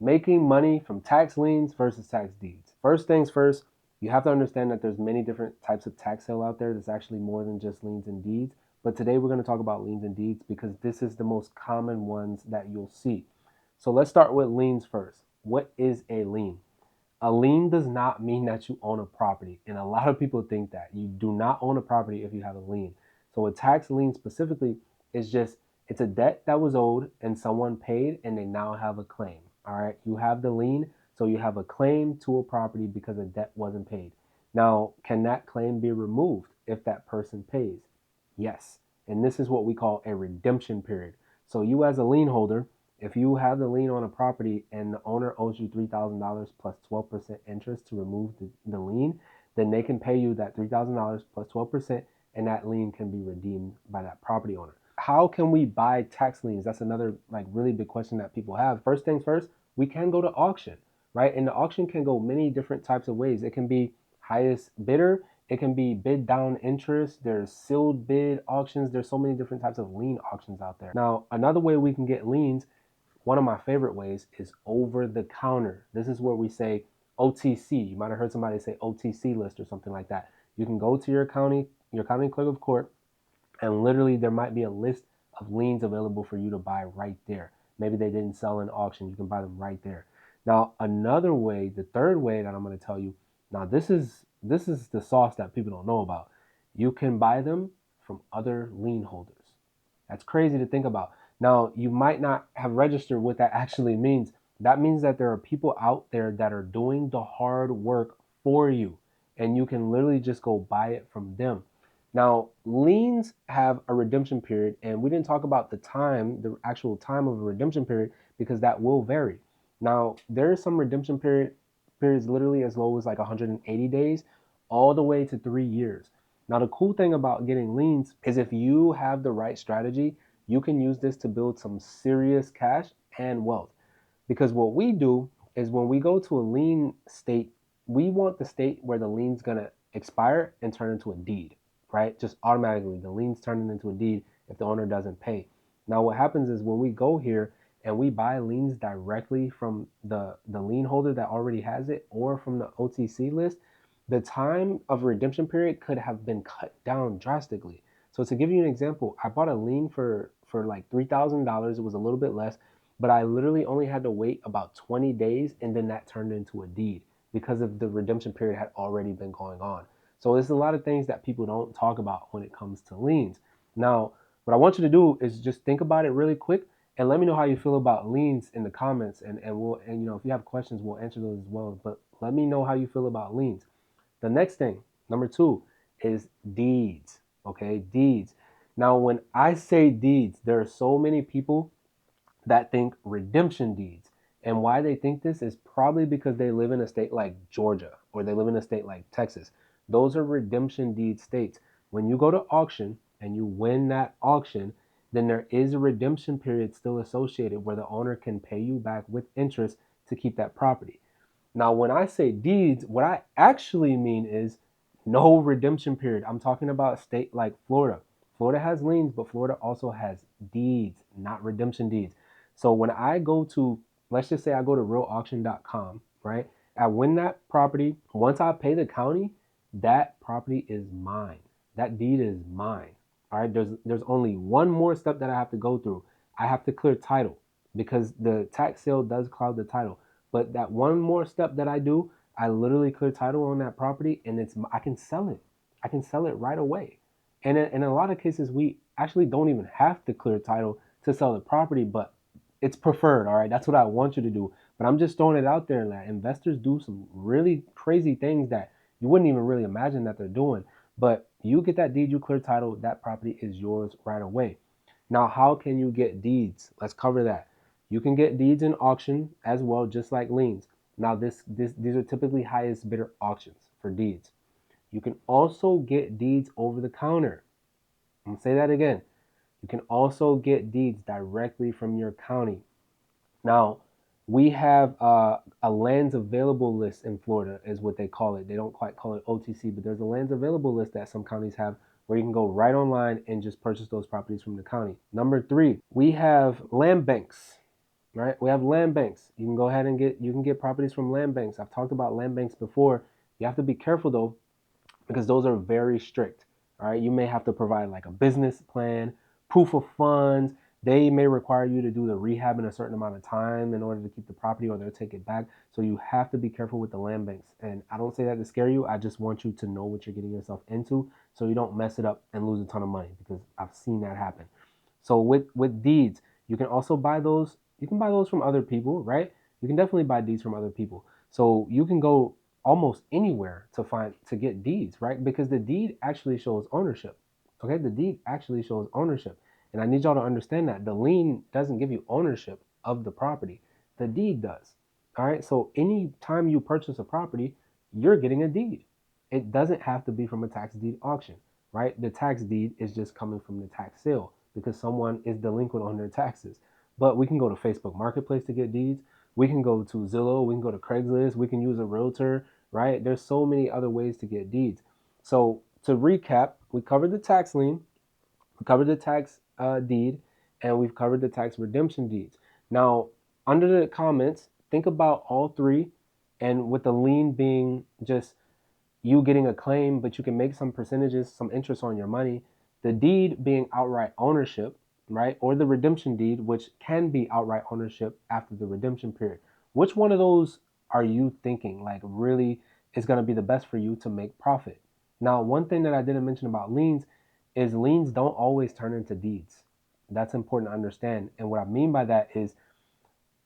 Making money from tax liens versus tax deeds. First things first, you have to understand that there's many different types of tax sale out there. There's actually more than just liens and deeds. But today we're going to talk about liens and deeds because this is the most common ones that you'll see. So let's start with liens first. What is a lien? A lien does not mean that you own a property. And a lot of people think that. You do not own a property if you have a lien. So a tax lien specifically is just it's a debt that was owed and someone paid and they now have a claim. All right. You have the lien, so you have a claim to a property because a debt wasn't paid. Now, can that claim be removed if that person pays? Yes. And this is what we call a redemption period. So you as a lien holder, if you have the lien on a property and the owner owes you $3,000 plus 12% interest to remove the lien, then they can pay you that $3,000 plus 12%, and that lien can be redeemed by that property owner. How can we buy tax liens? That's another like really big question that people have. First things first, we can go to auction, right? And the auction can go many different types of ways. It can be highest bidder, it can be bid down interest. There's sealed bid auctions. There's so many different types of lien auctions out there. Now, another way we can get liens, one of my favorite ways, is over the counter. This is where we say OTC. You might have heard somebody say OTC list or something like that. You can go to your county clerk of court, and literally there might be a list of liens available for you to buy right there. Maybe they didn't sell in auction. You can buy them right there. Now, another way, the third way that I'm going to tell you, now this is the sauce that people don't know about. You can buy them from other lien holders. That's crazy to think about. Now, you might not have registered what that actually means. That means that there are people out there that are doing the hard work for you, and you can literally just go buy it from them. Now, liens have a redemption period, and we didn't talk about the actual time of a redemption period, because that will vary. Now, there is some redemption periods literally as low as like 180 days, all the way to 3 years. Now, the cool thing about getting liens is if you have the right strategy, you can use this to build some serious cash and wealth. Because what we do is when we go to a lien state, we want the state where the lien's gonna expire and turn into a deed, right? Just automatically, the lien's turning into a deed if the owner doesn't pay. Now, what happens is when we go here and we buy liens directly from the lien holder that already has it or from the OTC list, the time of redemption period could have been cut down drastically. So to give you an example, I bought a lien for like $3,000. It was a little bit less, but I literally only had to wait about 20 days, and then that turned into a deed because of the redemption period had already been going on. So there's a lot of things that people don't talk about when it comes to liens. Now, what I want you to do is just think about it really quick and let me know how you feel about liens in the comments, and if you have questions, we'll answer those as well. But let me know how you feel about liens. The next thing, number two, is deeds. Okay, deeds. Now, when I say deeds, there are so many people that think redemption deeds. And why they think this is probably because they live in a state like Georgia or they live in a state like Texas. Those are redemption deed states. When you go to auction and you win that auction, then there is a redemption period still associated where the owner can pay you back with interest to keep that property. Now, when I say deeds, what I actually mean is no redemption period. I'm talking about a state like Florida. Florida has liens, but Florida also has deeds, not redemption deeds. So when I go to, let's just say I go to realauction.com, right? I win that property. Once I pay the county, that property is mine. That deed is mine. All right. There's only one more step that I have to go through. I have to clear title because the tax sale does cloud the title. But that one more step that I do, I literally clear title on that property, and I can sell it. I can sell it right away. And in a lot of cases, we actually don't even have to clear title to sell the property, but it's preferred. All right, that's what I want you to do. But I'm just throwing it out there that investors do some really crazy things that you wouldn't even really imagine that they're doing. But you get that deed, you clear title, that property is yours right away. Now, how can you get deeds? Let's cover that. You can get deeds in auction as well, just like liens. Now, these are typically highest bidder auctions for deeds. You can also get deeds over the counter. I'm gonna say that again. You can also get deeds directly from your county. Now, we have a lands available list in Florida, is what they call it. They don't quite call it OTC, but there's a lands available list that some counties have where you can go right online and just purchase those properties from the county. Number three, we have land banks. right? We have land banks. You can go ahead and get properties from land banks. I've talked about land banks before. You have to be careful though, because those are very strict. All right, you may have to provide like a business plan, proof of funds. They may require you to do the rehab in a certain amount of time in order to keep the property, or they'll take it back. So you have to be careful with the land banks. And I don't say that to scare you. I just want you to know what you're getting yourself into so you don't mess it up and lose a ton of money, because I've seen that happen. So with deeds, you can also buy those. You can buy those from other people, right? You can definitely buy deeds from other people. So you can go almost anywhere to get deeds, right? Because the deed actually shows ownership. Okay, the deed actually shows ownership. And I need y'all to understand that the lien doesn't give you ownership of the property. The deed does. All right. So anytime you purchase a property, you're getting a deed. It doesn't have to be from a tax deed auction, right? The tax deed is just coming from the tax sale because someone is delinquent on their taxes. But we can go to Facebook Marketplace to get deeds. We can go to Zillow. We can go to Craigslist. We can use a realtor, right? There's so many other ways to get deeds. So to recap, we covered the tax lien, we covered the tax deed, and we've covered the tax redemption deeds. Now, under the comments, think about all three, and with the lien being just you getting a claim, but you can make some percentages, some interest on your money. The deed being outright ownership, right? Or the redemption deed, which can be outright ownership after the redemption period. Which one of those are you thinking like really is going to be the best for you to make profit? Now, one thing that I didn't mention about liens is liens don't always turn into deeds. That's important to understand. And what I mean by that is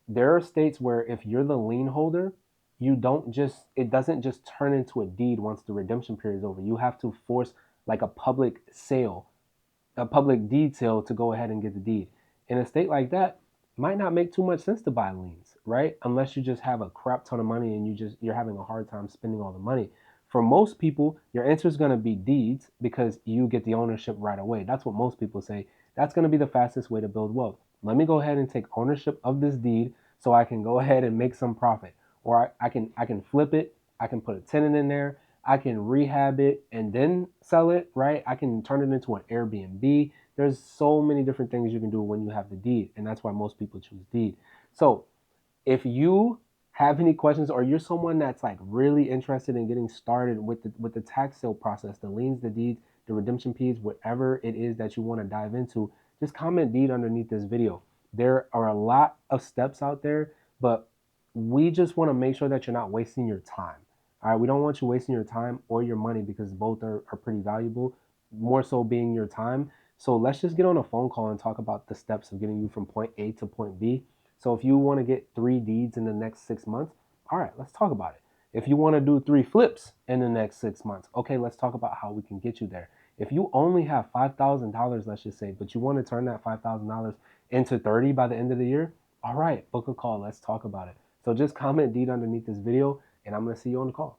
there are states where if you're the lien holder, you don't just it doesn't just turn into a deed once the redemption period is over. You have to force like a public deed sale to go ahead and get the deed. In a state like that, it might not make too much sense to buy liens, right? Unless you just have a crap ton of money and you're having a hard time spending all the money. For most people, your answer is going to be deeds because you get the ownership right away. That's what most people say. That's going to be the fastest way to build wealth. Let me go ahead and take ownership of this deed so I can go ahead and make some profit. Or I can flip it, I can put a tenant in there, I can rehab it and then sell it, right? I can turn it into an Airbnb. There's so many different things you can do when you have the deed, and that's why most people choose deed. So if you have any questions or you're someone that's like really interested in getting started with the tax sale process, the liens, the deeds, the redemption fees, whatever it is that you want to dive into, just comment deed underneath this video. There are a lot of steps out there, but we just want to make sure that you're not wasting your time. All right, we don't want you wasting your time or your money because both are pretty valuable, more so being your time. So let's just get on a phone call and talk about the steps of getting you from point A to point B. So if you want to get 3 deeds in the next 6 months, all right, let's talk about it. If you want to do 3 flips in the next 6 months, okay, let's talk about how we can get you there. If you only have $5,000, let's just say, but you want to turn that $5,000 into 30 by the end of the year, all right, book a call. Let's talk about it. So just comment deed underneath this video, and I'm going to see you on the call.